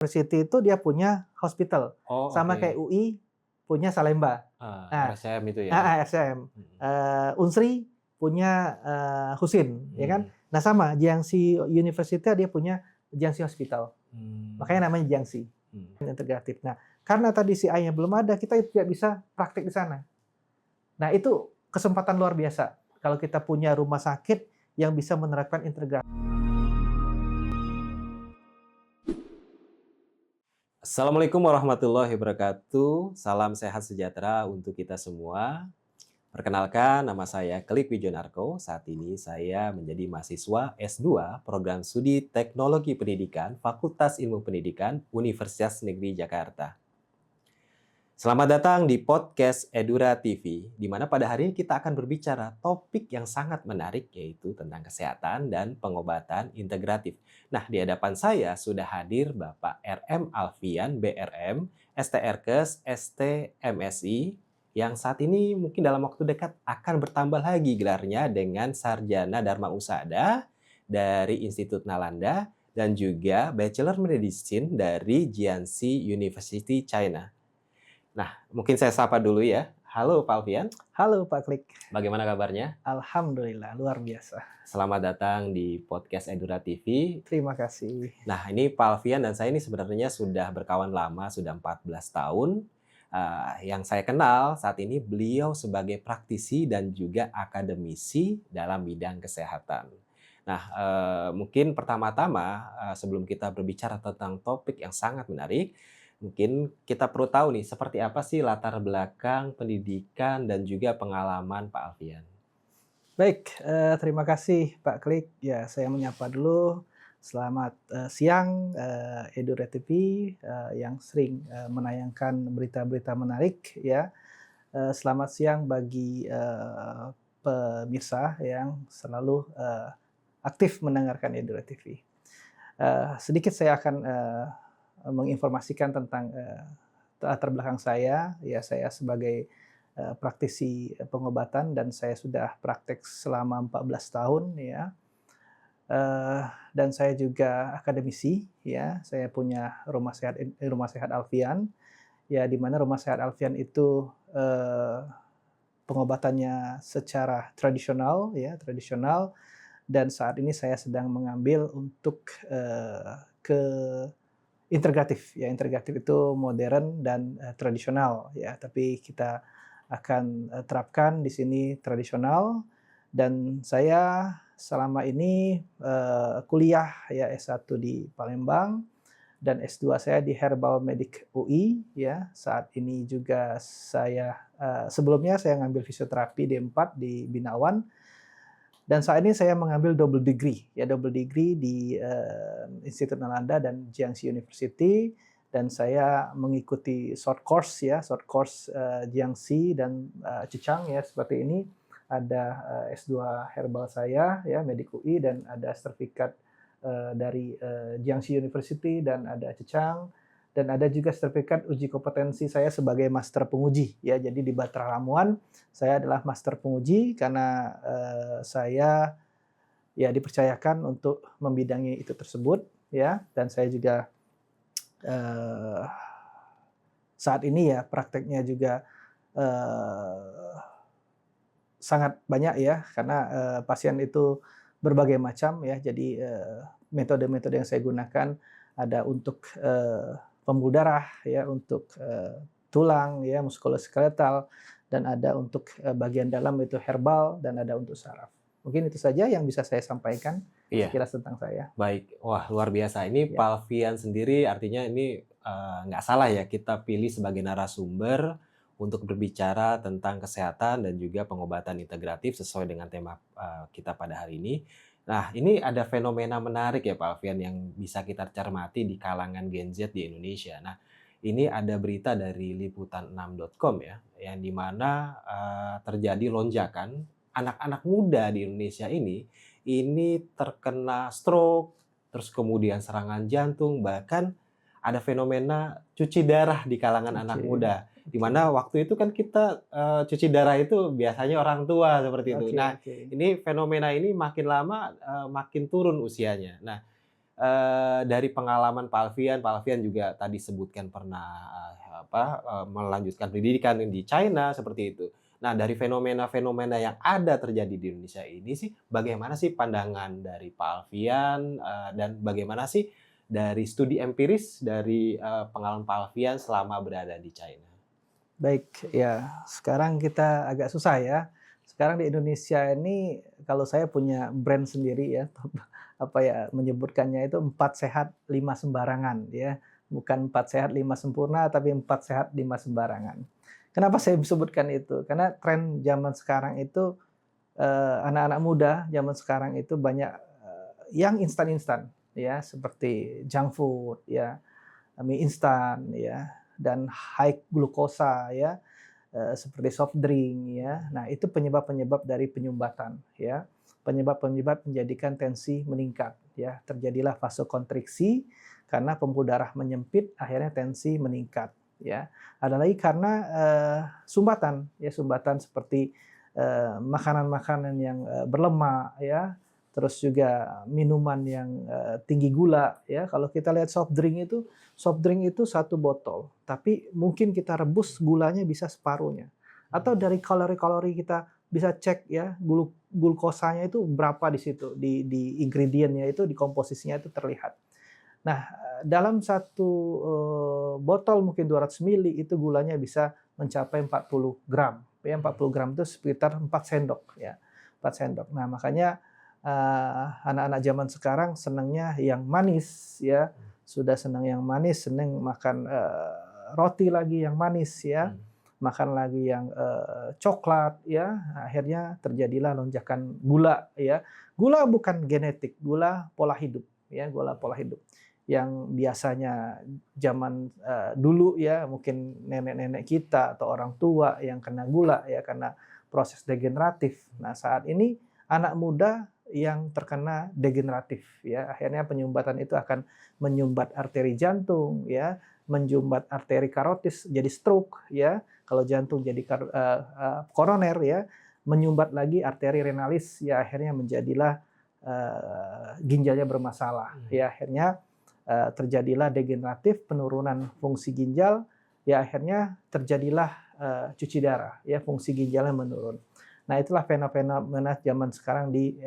University itu dia punya hospital, Oh, sama kayak oke. UI punya Salemba. Nah, RSCM itu ya? RSCM. Mhm. Unsri punya Husin, ya kan? Mhm. Nah sama, Jiangxi University dia punya Jiangxi Hospital. Mmm. Makanya namanya Jiangxi, Mhm. integratif. Nah, karena tadi CI-nya belum ada, kita tidak bisa praktik di sana. Nah, itu kesempatan luar biasa kalau kita punya rumah sakit yang bisa menerapkan integrasi. Assalamualaikum warahmatullahi wabarakatuh. Salam sehat sejahtera untuk kita semua. Perkenalkan, nama saya Klik Wijonarko. Saat ini saya menjadi mahasiswa S2 Program Studi Teknologi Pendidikan Fakultas Ilmu Pendidikan Universitas Negeri Jakarta. Selamat datang di podcast Edura TV, di mana pada hari ini kita akan berbicara topik yang sangat menarik, yaitu tentang kesehatan dan pengobatan integratif. Nah, di hadapan saya sudah hadir Bapak RM Alfian, BRM, STRKes, STMSI, yang saat ini mungkin dalam waktu dekat akan bertambah lagi gelarnya dengan Sarjana Dharma Usada dari Institut Nalanda dan juga Bachelor Medicine dari Jiangxi University, China. Nah, mungkin saya sapa dulu ya. Halo Pak Alfian, Halo Pak Klik, bagaimana kabarnya? alhamdulillah luar biasa. Selamat datang di podcast Edura TV. Terima kasih. Nah, ini Pak Alfian dan saya ini sebenarnya sudah berkawan lama, sudah 14 tahun. Yang saya kenal saat ini beliau sebagai praktisi dan juga akademisi dalam bidang kesehatan. Nah, mungkin pertama-tama sebelum kita berbicara tentang topik yang sangat menarik, mungkin kita perlu tahu nih seperti apa sih latar belakang pendidikan dan juga pengalaman Pak Alfian. Baik, terima kasih Pak Klik. Ya, saya menyapa dulu. Selamat siang, Edura TV yang sering menayangkan berita-berita menarik ya. Selamat siang bagi pemirsa yang selalu aktif mendengarkan Edura TV. Sedikit saya akan menginformasikan tentang latar belakang saya. Ya, saya sebagai praktisi pengobatan dan saya sudah praktek selama 14 tahun ya. Dan saya juga akademisi ya. Saya punya Rumah Sehat Alfian ya, di mana Rumah Sehat Alfian itu pengobatannya secara tradisional dan saat ini saya sedang mengambil untuk ke integratif ya. Integratif itu modern dan tradisional ya, tapi kita akan terapkan di sini tradisional. Dan saya selama ini kuliah ya S1 di Palembang dan S2 saya di Herbal Medic UI ya. Saat ini juga saya sebelumnya saya ngambil fisioterapi D4 di Binawan. Dan saat ini saya mengambil double degree di Institut Nalanda dan Jiangxi University, dan saya mengikuti short course Jiangxi dan Zhejiang ya, seperti ini. Ada S2 herbal saya ya, Medik UI, dan ada sertifikat dari Jiangxi University dan ada Zhejiang, dan ada juga sertifikat uji kompetensi saya sebagai master penguji ya. Jadi di Batra Ramuan saya adalah master penguji karena saya ya dipercayakan untuk membidangi itu tersebut ya. Dan saya juga saat ini ya prakteknya juga sangat banyak ya, karena pasien itu berbagai macam ya. Jadi metode-metode yang saya gunakan ada untuk pembuluh darah ya, untuk tulang ya, muskuloskeletal, dan ada untuk bagian dalam itu herbal, dan ada untuk saraf. Mungkin itu saja yang bisa saya sampaikan Iya, sekilas tentang saya. baik. Wah, luar biasa. Ini Ya. Pak Alfian sendiri artinya ini nggak salah ya kita pilih sebagai narasumber untuk berbicara tentang kesehatan dan juga pengobatan integratif sesuai dengan tema kita pada hari ini. Nah, ini ada fenomena menarik ya Pak Alfian yang bisa kita cermati di kalangan Gen Z di Indonesia. Nah, ini ada berita dari liputan6.com ya, yang di mana terjadi lonjakan anak-anak muda di Indonesia ini terkena stroke, terus kemudian serangan jantung, bahkan ada fenomena cuci darah di kalangan anak Oke, muda. Di oke, mana waktu itu kan kita cuci darah itu biasanya orang tua seperti itu. oke, Nah, oke. ini fenomena ini makin lama makin turun usianya. Nah, dari pengalaman Pak Alfian juga tadi sebutkan pernah melanjutkan pendidikan di China seperti itu. Nah, dari fenomena-fenomena yang ada terjadi di Indonesia ini sih, bagaimana sih pandangan dari Pak Alfian, dan bagaimana sih dari studi empiris dari pengalaman Pak Alfian selama berada di China? Baik, ya sekarang kita agak susah ya. Sekarang di Indonesia ini kalau saya punya brand sendiri ya, apa ya menyebutkannya itu 4 sehat 5 sembarangan ya. Bukan 4 sehat 5 sempurna tapi 4 sehat 5 sembarangan. Kenapa saya sebutkan itu? Karena tren zaman sekarang itu anak-anak muda zaman sekarang itu banyak yang instan-instan ya, seperti junk food ya, mie instan ya, dan high glukosa ya, seperti soft drink ya. Nah, itu penyebab-penyebab dari penyumbatan ya. Penyebab-penyebab menjadikan tensi meningkat ya. Terjadilah vasokonstriksi karena pembuluh darah menyempit, akhirnya tensi meningkat ya. Ada lagi karena sumbatan ya, sumbatan seperti makanan-makanan yang berlemak ya, terus juga minuman yang tinggi gula ya. Kalau kita lihat soft drink itu satu botol, tapi mungkin kita rebus gulanya bisa separuhnya. Atau dari kalori-kalori kita bisa cek ya, glukosanya itu berapa di situ, di ingredientnya itu, di komposisinya itu terlihat. Nah, dalam satu botol mungkin 200 mili itu gulanya bisa mencapai 40 gram. Ya, 40 gram itu sekitar 4 sendok ya. 4 sendok. Nah, makanya anak-anak zaman sekarang senangnya yang manis ya. Sudah senang yang manis, senang makan roti lagi yang manis ya. Makan lagi yang coklat ya. Akhirnya terjadilah lonjakan gula ya. Gula bukan genetik, gula pola hidup ya, gula pola hidup. Yang biasanya zaman dulu ya, mungkin nenek-nenek kita atau orang tua yang kena gula ya karena proses degeneratif. Nah, saat ini anak muda yang terkena degeneratif ya, akhirnya penyumbatan itu akan menyumbat arteri jantung ya, menyumbat arteri karotis jadi stroke ya, kalau jantung jadi koroner ya, menyumbat lagi arteri renalis ya, akhirnya menjadilah ginjalnya bermasalah ya, akhirnya terjadilah degeneratif, penurunan fungsi ginjal ya, akhirnya terjadilah cuci darah ya, fungsi ginjalnya menurun. Nah, itulah fenomena zaman sekarang di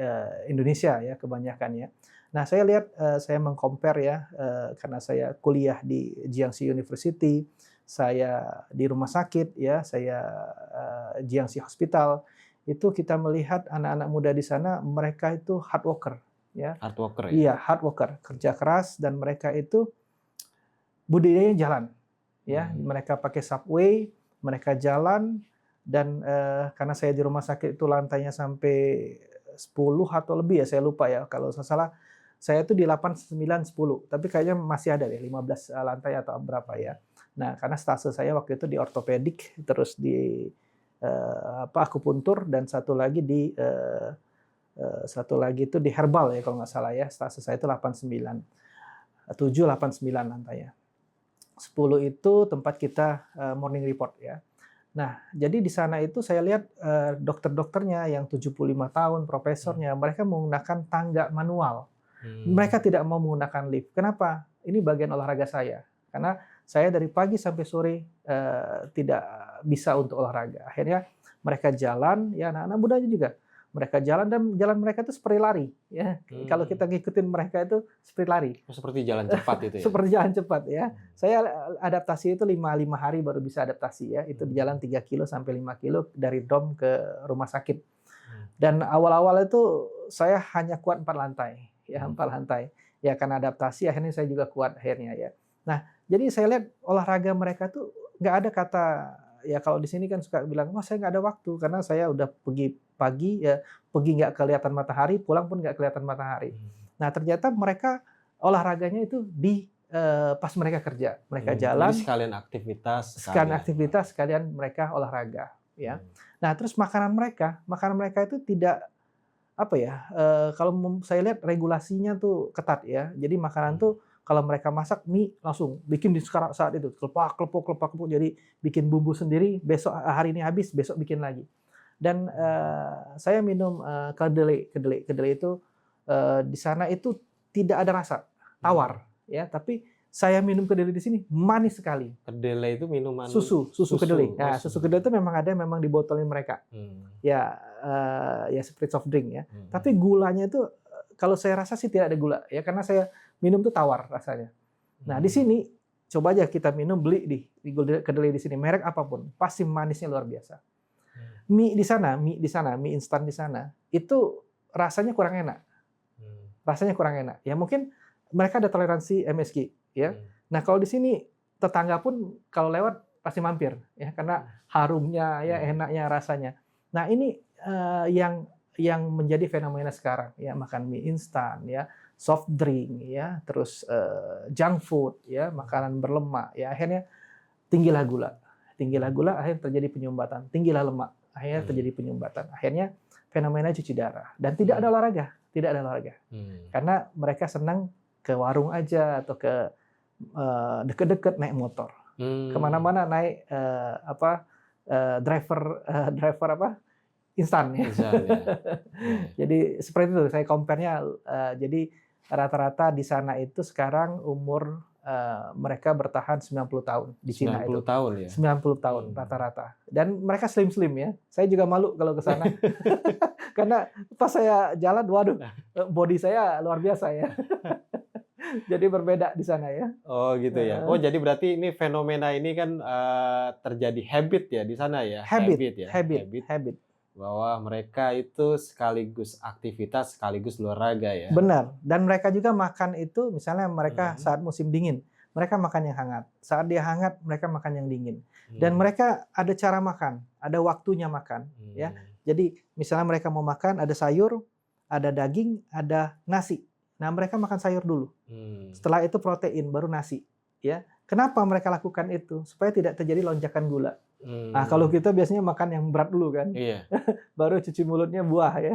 Indonesia ya, kebanyakan ya. Nah, saya lihat, saya meng-compare ya, karena saya kuliah di Jiangxi University, saya di rumah sakit ya, saya Jiangxi Hospital, itu kita melihat anak-anak muda di sana, mereka itu hard worker ya. Hard worker ya? Iya, hard worker, kerja keras, dan mereka itu budidaya jalan ya. Mereka pakai subway, mereka jalan. Dan karena saya di rumah sakit itu lantainya sampai 10 atau lebih ya, saya lupa ya. Kalau saya salah, saya itu di 8, 9, 10. Tapi kayaknya masih ada deh 15 lantai atau berapa ya. Nah, karena stase saya waktu itu di ortopedik, terus di akupuntur, dan satu lagi itu di herbal ya kalau nggak salah ya. Stase saya itu 89. 7, 8, 9 lantainya. 10 itu tempat kita morning report ya. Nah, jadi di sana itu saya lihat dokter-dokternya yang 75 tahun, profesornya, mereka menggunakan tangga manual. Mereka tidak mau menggunakan lift. Kenapa? Ini bagian olahraga saya. Karena saya dari pagi sampai sore tidak bisa untuk olahraga. Akhirnya mereka jalan, ya anak-anak mudanya juga. Mereka jalan, dan jalan mereka itu seperti lari. Ya. Kalau kita ngikutin mereka itu seperti lari. Seperti jalan cepat itu ya? Seperti jalan cepat ya. Saya adaptasi itu 5 hari baru bisa adaptasi ya. Itu jalan 3 kilo sampai 5 kilo dari dom ke rumah sakit. Dan awal-awal itu saya hanya kuat 4 lantai. Ya, 4 lantai. Ya, karena adaptasi akhirnya saya juga kuat akhirnya ya. Nah, jadi saya lihat olahraga mereka tuh nggak ada kata, ya kalau di sini kan suka bilang, wah saya nggak ada waktu karena saya udah pergi pagi ya, pergi nggak kelihatan matahari, pulang pun nggak kelihatan matahari. Nah, ternyata mereka olahraganya itu di pas mereka kerja, mereka jalan. Jadi sekalian aktivitas. Sekalian mereka olahraga ya. Nah, terus makanan mereka itu tidak apa ya? Kalau saya lihat regulasinya tuh ketat ya. Jadi makanan tuh kalau mereka masak mie langsung bikin di saat itu, kelepak, jadi bikin bumbu sendiri, besok hari ini habis, besok bikin lagi. Dan saya minum kedelai itu di sana itu tidak ada rasa. tawar, ya. Tapi saya minum kedelai di sini manis sekali. Kedelai itu minuman Susu kedelai. Nah, susu. susu kedelai itu memang dibotolin mereka. Ya, ya seperti soft drink ya. Tapi gulanya itu kalau saya rasa sih tidak ada gula ya, karena saya minum tuh tawar rasanya. Nah, di sini coba aja kita beli di kedelai di sini, merek apapun, pasti manisnya luar biasa. Mie di sana, mie instan di sana, itu rasanya kurang enak. Rasanya kurang enak. Ya mungkin mereka ada toleransi MSG, ya. Nah, kalau di sini tetangga pun kalau lewat pasti mampir, ya, karena harumnya, ya, enaknya rasanya. Nah, ini yang menjadi fenomena sekarang, ya, makan mie instan, ya, soft drink, ya, terus junk food, ya, makanan berlemak, ya, akhirnya tinggilah gula, akhirnya terjadi penyumbatan, tinggilah lemak, akhirnya terjadi penyumbatan, akhirnya fenomena cuci darah, dan tidak ada olahraga, karena mereka senang ke warung aja atau ke deket-deket naik motor, kemana-mana naik driver apa instan ya. Jadi seperti itu saya compare-nya. Jadi rata-rata di sana itu sekarang umur mereka bertahan 90 tahun di Cina itu. 90 tahun ya. 90 tahun rata-rata. Dan mereka slim-slim ya. Saya juga malu kalau ke sana. Karena pas saya jalan, waduh, body saya luar biasa ya. Jadi berbeda di sana ya. Oh gitu ya. Oh jadi berarti ini fenomena ini kan terjadi habit ya di sana ya. Habit. Bahwa mereka itu sekaligus aktivitas sekaligus olahraga ya. Benar. Dan mereka juga makan itu, misalnya mereka saat musim dingin, mereka makan yang hangat. Saat dia hangat, mereka makan yang dingin. Dan mereka ada cara makan, ada waktunya makan, ya. Jadi misalnya mereka mau makan, ada sayur, ada daging, ada nasi. Nah, mereka makan sayur dulu. Setelah itu protein, baru nasi, ya. Kenapa mereka lakukan itu? Supaya tidak terjadi lonjakan gula. Nah, kalau kita biasanya makan yang berat dulu kan, baru cuci mulutnya buah ya.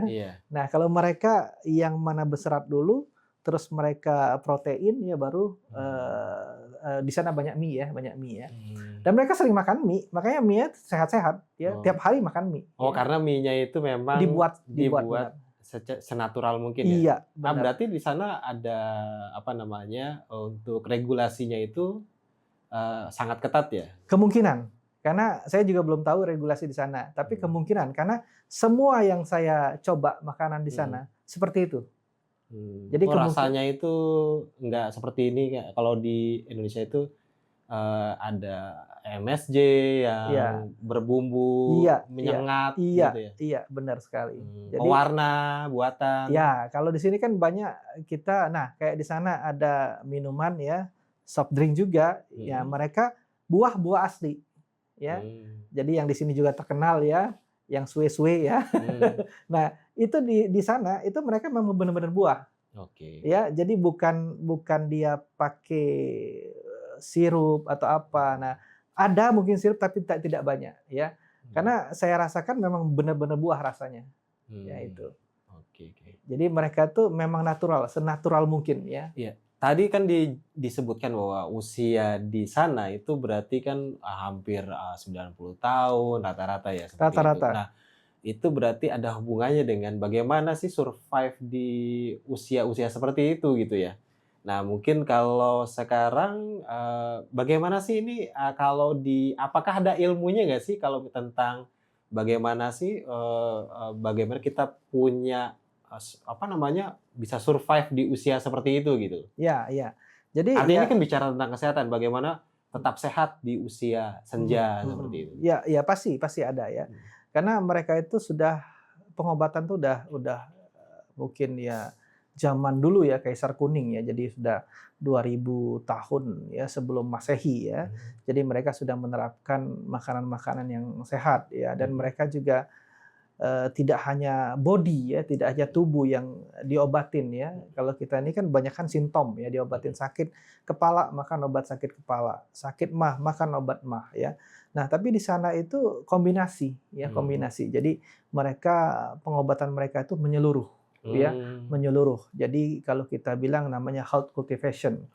Nah, kalau mereka yang mana berserat dulu, terus mereka protein ya baru di sana banyak mie ya. Dan mereka sering makan mie, makanya mie sehat-sehat ya. Tiap hari makan mie. Oh, ya. Karena mie-nya itu memang dibuat senatural mungkin ya. Iya. Nah, berarti di sana ada apa namanya untuk regulasinya itu sangat ketat ya? Kemungkinan. Karena saya juga belum tahu regulasi di sana, tapi kemungkinan karena semua yang saya coba makanan di sana seperti itu. Jadi rasanya itu nggak seperti ini kalau di Indonesia itu ada MSG yang berbumbu menyengat gitu ya. Iya, benar sekali. Jadi pewarna buatan. Ya, kalau di sini kan banyak kita, nah kayak di sana ada minuman ya, soft drink juga, ya mereka buah-buah asli. Ya, jadi yang di sini juga terkenal ya, yang suwe-suwe ya. Nah itu di sana itu mereka memang benar-benar buah. Ya, jadi bukan dia pakai sirup atau apa. Nah ada mungkin sirup tapi tidak banyak ya. Karena saya rasakan memang benar-benar buah rasanya. Ya itu. Jadi mereka tuh memang natural, senatural mungkin ya. Iya. Tadi kan disebutkan bahwa usia di sana itu berarti kan hampir 90 tahun rata-rata ya. Rata-rata. Nah, itu berarti ada hubungannya dengan bagaimana sih survive di usia-usia seperti itu gitu ya. Nah, mungkin kalau sekarang bagaimana sih ini apakah ada ilmunya nggak sih kalau tentang bagaimana sih bagaimana kita punya bisa survive di usia seperti itu gitu. Iya. Jadi artinya ini kan bicara tentang kesehatan, bagaimana tetap sehat di usia senja seperti itu. Iya pasti ada ya. Karena mereka itu sudah pengobatan tuh udah mungkin ya zaman dulu ya Kaisar Kuning ya. Jadi sudah 2000 tahun ya sebelum Masehi ya. Jadi mereka sudah menerapkan makanan-makanan yang sehat ya, dan mereka juga tidak hanya body ya, tidak hanya tubuh yang diobatin ya. Kalau kita ini kan banyak kan simptom ya, diobatin sakit kepala makan obat sakit kepala, sakit mah makan obat mah ya. Nah, tapi di sana itu kombinasi. Jadi mereka pengobatan mereka itu menyeluruh ya, menyeluruh. Jadi kalau kita bilang namanya health cultivation.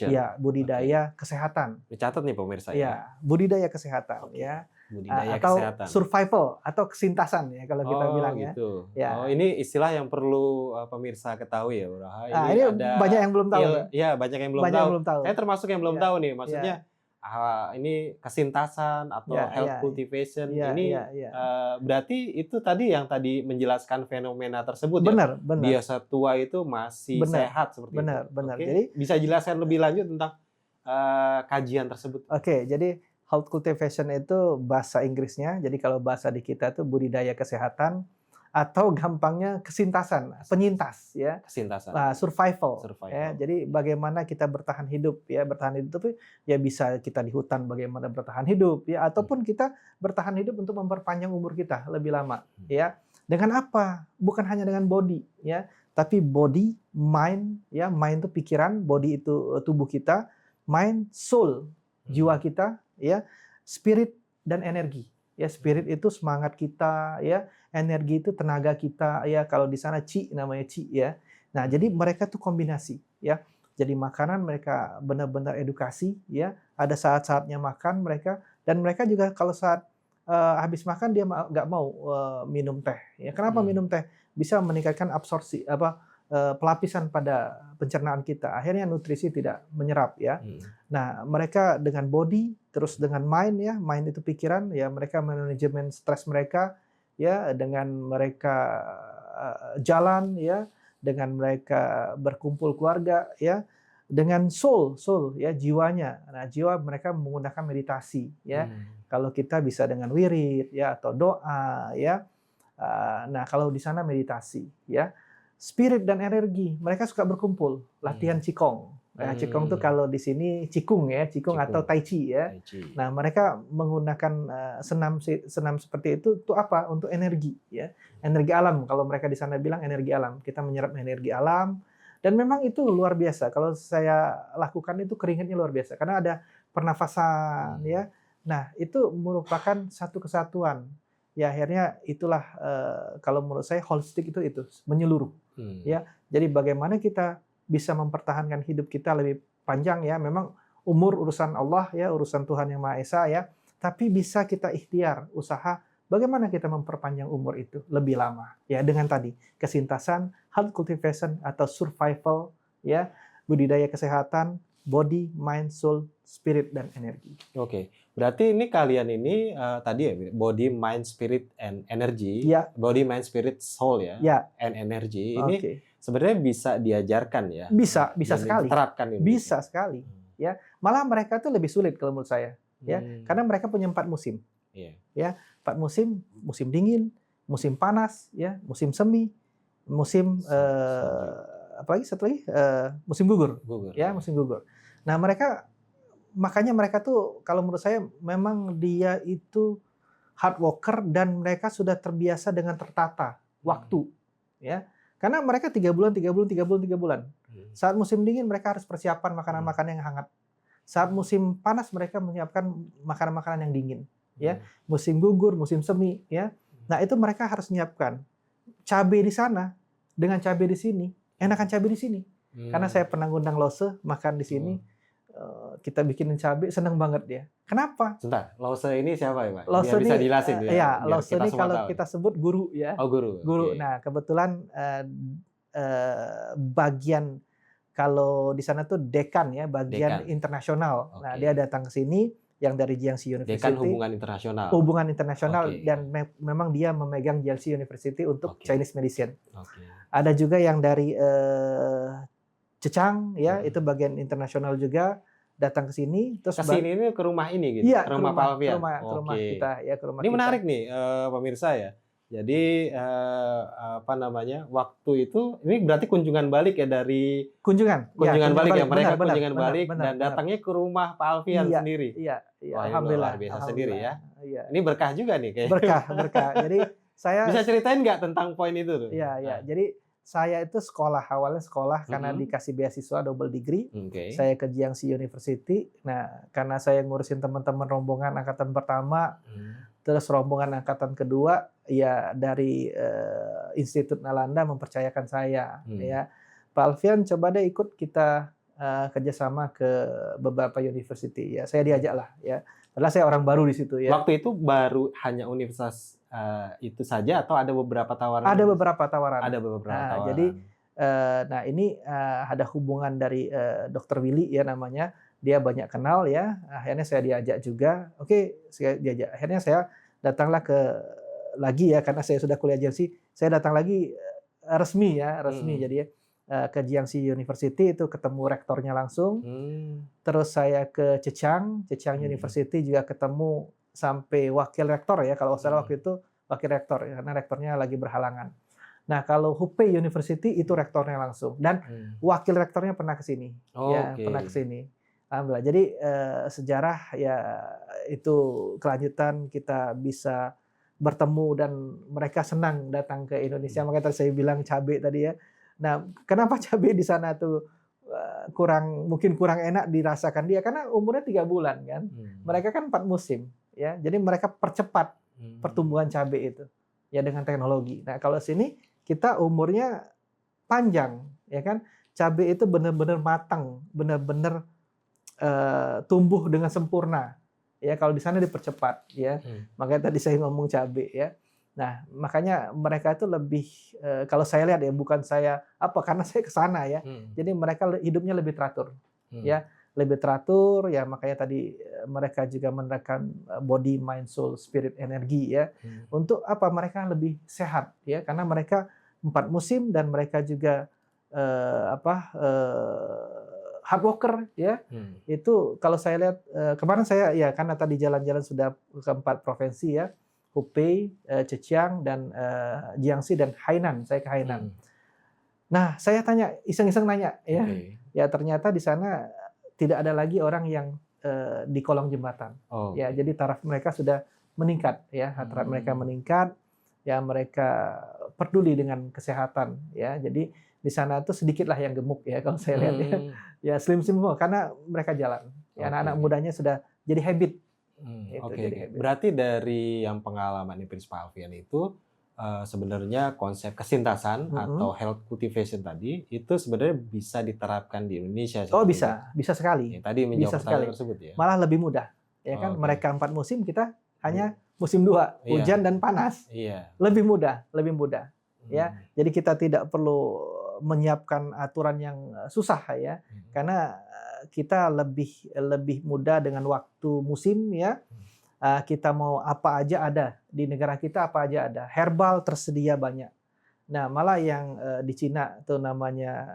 Ya, budidaya kesehatan. Dicatat nih pemirsa ya. Budidaya kesehatan ya. Budidaya atau kesehatan. survival atau kesintasan ya kalau kita bilang ya. Gitu. Ya. Oh, ini istilah yang perlu pemirsa ketahui ya, Bro. Ini Ini ada banyak yang belum tahu nih. ya, banyak yang belum Banyak tahu. yang belum tahu. Saya termasuk yang belum Ya, tahu nih. Maksudnya ya, ini kesintasan atau ya, health ya, cultivation ya, ini ya, ya. berarti itu tadi yang tadi menjelaskan fenomena tersebut ya. Benar, benar. Biasa tua itu masih Benar, sehat seperti benar, itu. benar. Oke. Jadi Bisa jelaskan lebih lanjut tentang kajian tersebut. Oke, jadi health cultivation itu bahasa Inggrisnya. Jadi kalau bahasa di kita itu budidaya kesehatan atau gampangnya kesintasan, penyintas ya. Kesintasan. Survival. Survival. Ya. Jadi bagaimana kita bertahan hidup ya, bertahan hidup itu ya bisa kita di hutan bagaimana bertahan hidup ya, ataupun kita bertahan hidup untuk memperpanjang umur kita lebih lama ya. Dengan apa? Bukan hanya dengan body ya, tapi body, mind ya, mind itu pikiran, body itu tubuh kita, mind, soul, jiwa kita ya, spirit dan energi. Ya, spirit itu semangat kita ya, energi itu tenaga kita ya, kalau di sana chi namanya chi ya. Nah, jadi mereka tuh kombinasi ya. Jadi makanan mereka benar-benar edukasi ya, ada saat-saatnya makan mereka, dan mereka juga kalau saat habis makan dia nggak mau minum teh ya. Kenapa minum teh? Bisa meningkatkan absorpsi pelapisan pada pencernaan kita. Akhirnya nutrisi tidak menyerap ya. Nah, mereka dengan body terus dengan mind ya, mind itu pikiran ya, mereka manajemen stres mereka ya, dengan mereka jalan ya, dengan mereka berkumpul keluarga ya, dengan soul ya, jiwanya. Nah, jiwa mereka menggunakan meditasi ya. Kalau kita bisa dengan wirid ya, atau doa ya. Nah, kalau di sana meditasi ya. Spirit dan energi, mereka suka berkumpul, latihan Qigong. Nah, Qigong itu kalau di sini Qigong ya, Qigong atau Tai Chi ya. Nah, mereka menggunakan senam seperti itu untuk apa? Untuk energi ya. Energi alam, kalau mereka di sana bilang energi alam. Kita menyerap energi alam, dan memang itu luar biasa. Kalau saya lakukan itu keringatnya luar biasa, karena ada pernafasan ya. Nah, itu merupakan satu kesatuan. Ya, akhirnya itulah kalau menurut saya holistik itu menyeluruh. Ya, jadi bagaimana kita bisa mempertahankan hidup kita lebih panjang ya. Memang umur urusan Allah ya, urusan Tuhan Yang Maha Esa ya. Tapi bisa kita ikhtiar, usaha bagaimana kita memperpanjang umur itu lebih lama ya, dengan tadi kesintasan, health cultivation atau survival ya, budidaya kesehatan, body, mind, soul, spirit dan energi. Oke. Berarti ini kalian ini tadi ya, body, mind, spirit, and energy. Ya. Body, mind, spirit, soul ya. Ya. And energy. Ini sebenarnya bisa diajarkan ya. Bisa sekali. Diterapkan ini. Bisa sekali. Ya. Malah mereka tuh lebih sulit kalau menurut saya. Ya. Karena mereka punya 4 musim. Ya. 4 musim, musim dingin, musim panas, ya, musim semi, musim apalagi satu lagi musim gugur. Ya, musim gugur. Nah, makanya mereka tuh kalau menurut saya memang dia itu hard worker, dan mereka sudah terbiasa dengan tertata waktu ya, karena mereka 3 bulan. Saat musim dingin mereka harus persiapan makanan-makanan yang hangat. Saat musim panas mereka menyiapkan makanan-makanan yang dingin ya. Musim gugur, musim semi ya. Nah, itu mereka harus menyiapkan cabai di sana dengan cabai di sini, enakan cabai di sini. Karena saya pernah ngundang Lose makan di sini. Kita bikinin cabai, seneng banget dia. Kenapa? Sebentar, Lose ini siapa ya, Pak? Lose bisa dijelasin ya. Ya, Lose ini kalau kita sebut guru ya. Oh, guru. Guru. Okay. Nah, kebetulan bagian kalau di sana tuh dekan ya, bagian internasional. Okay. Nah, dia datang ke sini yang dari Jiangxi University. Dekan hubungan internasional. Hubungan internasional, okay. Dan memang dia memegang Jiangxi University untuk Chinese medicine. Okay. Ada juga yang dari Zhejiang ya, itu bagian internasional juga, datang ke sini terus sini ini ke rumah ini gitu. Iya, ke rumah Pak Alfian. Ke rumah kita ya, ke rumah ini kita. Menarik nih pemirsa ya. Jadi waktu itu ini berarti kunjungan balik ya, dari kunjungan balik ya, mereka kunjungan balik dan datangnya ke rumah Pak Alfian sendiri. Iya. Wah, alhamdulillah biasa sendiri ya. Iya. Ini berkah juga nih kayaknya. Berkah. Jadi saya bisa ceritain nggak tentang poin itu tuh? Iya. Jadi saya itu awalnya sekolah karena dikasih beasiswa double degree. Saya ke Jiangxi University. Nah, karena saya ngurusin teman-teman rombongan angkatan pertama, terus rombongan angkatan kedua, ya dari Institut Nalanda mempercayakan saya. Ya, Pak Alfian coba deh ikut kita kerjasama ke beberapa university ya. Saya diajak lah ya. Padahal saya orang baru di situ ya. Waktu itu baru hanya universitas itu saja atau ada beberapa tawaran? Ada beberapa tawaran. Ada beberapa Nah, tawaran. jadi nah ini ada hubungan dari Dr. Willy ya namanya. Dia banyak kenal ya. Akhirnya saya diajak juga. Oke, saya diajak. Akhirnya saya datanglah lagi ya karena saya sudah kuliah Jiangxi. Saya datang lagi resmi. Jadi ke Jiangxi University itu ketemu rektornya langsung. Terus saya ke Zhejiang University juga ketemu sampai wakil rektor ya. Kalau salah waktu itu wakil rektor ya, karena rektornya lagi berhalangan. Nah, kalau Hubei University itu rektornya langsung dan wakil rektornya pernah ke sini. Pernah ke sini. Alhamdulillah. Jadi sejarah ya itu kelanjutan kita bisa bertemu dan mereka senang datang ke Indonesia. Makanya tadi saya bilang cabai tadi ya. Nah, kenapa cabai di sana tuh mungkin kurang enak dirasakan dia karena umurnya 3 bulan kan. Mereka kan 4 musim ya. Jadi mereka percepat pertumbuhan cabai itu ya dengan teknologi. Nah, kalau sini kita umurnya panjang ya kan. Cabai itu benar-benar matang, benar-benar tumbuh dengan sempurna. Ya, kalau di sana dipercepat ya. Makanya tadi saya ngomong cabai ya. Nah, makanya mereka itu lebih kalau saya lihat ya bukan saya karena saya ke sana ya. Jadi mereka hidupnya lebih teratur. Ya, lebih teratur ya makanya tadi mereka juga menerapkan body, mind, soul, spirit, energi ya. Untuk mereka lebih sehat ya karena mereka 4 musim dan mereka juga hard worker ya. Itu kalau saya lihat kemarin saya ya karena tadi jalan-jalan sudah ke 4 provinsi ya. Hubei, Zhejiang dan Jiangxi dan Hainan. Saya ke Hainan. Nah, saya tanya iseng-iseng nanya ya. Ya ternyata di sana tidak ada lagi orang yang di kolong jembatan. Ya, jadi taraf mereka sudah meningkat ya. Taraf mereka meningkat. Ya, mereka peduli dengan kesehatan ya. Jadi di sana tuh sedikitlah yang gemuk ya kalau saya lihat ya. Ya slim semua karena mereka jalan. Ya, anak-anak mudanya sudah jadi habit. Berarti dari yang pengalaman di Principal Alfian itu sebenarnya konsep kesintasan atau health cultivation tadi itu sebenarnya bisa diterapkan di Indonesia. Bisa sekali. Ya, tadi menjawab pertanyaan tersebut ya. Malah lebih mudah. Ya kan mereka 4 musim, kita hanya musim 2, hujan dan panas. Lebih mudah. Ya. Jadi kita tidak perlu menyiapkan aturan yang susah ya. Karena kita lebih mudah dengan waktu musim ya. Kita mau apa aja ada di negara kita, apa aja ada. Herbal tersedia banyak. Nah, malah yang di Cina tuh namanya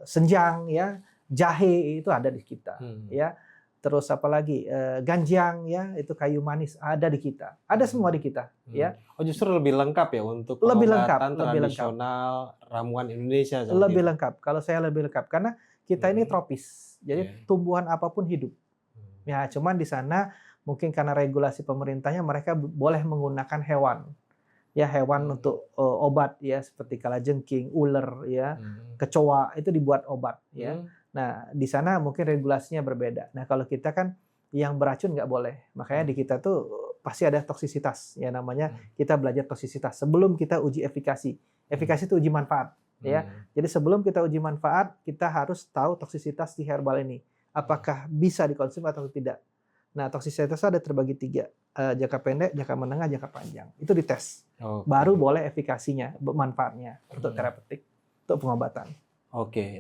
senjang ya, jahe itu ada di kita ya. Terus apalagi ganjang ya, itu kayu manis ada di kita. Ada semua di kita ya. Oh, justru lebih lengkap ya untuk pengobatan tradisional ramuan Indonesia. Lebih lengkap. Kalau saya lebih lengkap karena kita ini tropis. Jadi tumbuhan apapun hidup. Ya, cuman di sana mungkin karena regulasi pemerintahnya mereka boleh menggunakan hewan. Ya, hewan untuk obat ya seperti kalajengking, ular ya, kecoa itu dibuat obat ya. Nah, di sana mungkin regulasinya berbeda. Nah, kalau kita kan yang beracun nggak boleh. Makanya di kita tuh pasti ada toksisitas. Ya namanya kita belajar toksisitas. Sebelum kita uji efikasi. Efikasi itu uji manfaat. Ya. Jadi sebelum kita uji manfaat, kita harus tahu toksisitas di herbal ini. Apakah bisa dikonsumsi atau tidak. Nah, toksisitas ada terbagi 3. Jangka pendek, jangka menengah, jangka panjang. Itu dites. Baru boleh efikasinya, manfaatnya untuk terapeutik, untuk pengobatan.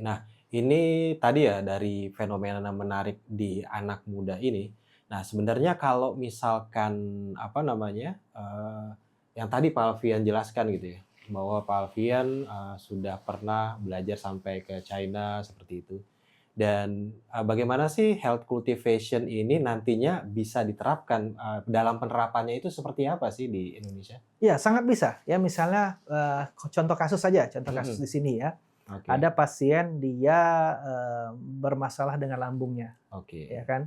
Nah ini tadi ya dari fenomena menarik di anak muda ini. Nah sebenarnya kalau misalkan yang tadi Pak Alfian jelaskan gitu ya, bahwa Pak Alfian sudah pernah belajar sampai ke China seperti itu. Dan bagaimana sih health cultivation ini nantinya bisa diterapkan dalam penerapannya itu seperti apa sih di Indonesia? Ya sangat bisa. Ya misalnya contoh kasus saja, kasus di sini ya. Ada pasien dia bermasalah dengan lambungnya, ya kan?